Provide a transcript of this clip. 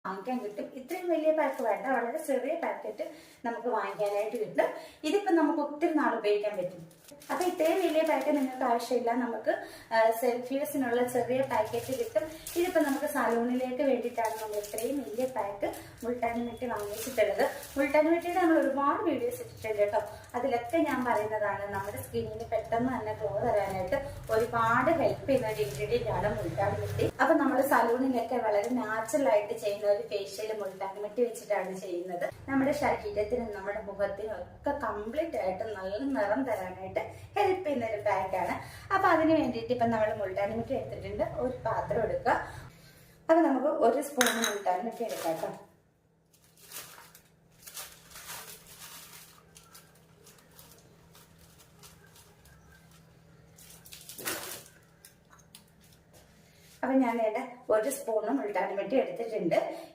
വാങ്ങിക്കാൻ കിട്ടും. ഇത്രയും വലിയ പാക്ക് വേണ്ട, വളരെ ചെറിയ പാക്കറ്റ് നമുക്ക് വാങ്ങിക്കാനായിട്ട് കിട്ടും. ഇതിപ്പോ നമുക്ക് ഒത്തിരി നാൾ ഉപയോഗിക്കാൻ പറ്റും. അപ്പൊ ഇത്രയും വലിയ പാക്ക് നിങ്ങൾക്ക് ആവശ്യമില്ല, നമുക്ക് സെൽഫ്യൂസിനുള്ള ചെറിയ പാക്കറ്റ് കിട്ടും. ഇതിപ്പോ നമുക്ക് സലൂണിലേക്ക് വേണ്ടിയിട്ടാണ് നമ്മൾ ഇത്രയും വലിയ പാക്ക് മുൾട്ടാനി മിട്ടി വാങ്ങിച്ചിട്ടുള്ളത്. മുൾട്ടാനി മിട്ടിയുടെ നമ്മൾ ഒരുപാട് വീഡിയോസ് ഇട്ടിട്ടുണ്ട് കേട്ടോ. അതിലൊക്കെ ഞാൻ പറയുന്നതാണ് നമ്മുടെ സ്കിന്നിന് പെട്ടെന്ന് തന്നെ ഗ്ലോ തരാനായിട്ട് ഒരുപാട് ഹെൽപ്പ് ചെയ്യുന്ന ഒരു ഇൻഗ്രീഡിയന്റ് ആണ് മുൾട്ടാനി മിട്ടി. അപ്പൊ നമ്മൾ സലൂണിലൊക്കെ വളരെ നാച്ചുറൽ ആയിട്ട് ചെയ്യുന്ന ഒരു ഫേഷ്യൽ മുൾട്ടാനി മിട്ടി വെച്ചിട്ടാണ് ചെയ്യുന്നത്. നമ്മുടെ ശരീരത്തിനും നമ്മുടെ മുഖത്തിനും ഒക്കെ കംപ്ലീറ്റ് ആയിട്ട് നല്ല നിറം തരാനായിട്ട് ഹെൽപ്പ് ചെയ്യുന്ന ഒരു പാക്കാണ്. അപ്പൊ അതിന് വേണ്ടിയിട്ട് ഇപ്പൊ നമ്മൾ മുൾട്ടാനി മിട്ടി എടുത്തിട്ടുണ്ട്. ഒരു പാത്രം എടുക്കുക. അപ്പൊ നമുക്ക് 1 സ്പൂൺ മുൾട്ടാനി മിട്ടി എടുക്കാം കേട്ടോ. അപ്പൊ ഞാൻ 1 സ്പൂൺ മുൾട്ടാനി മിട്ടി എടുത്തിട്ടുണ്ട്.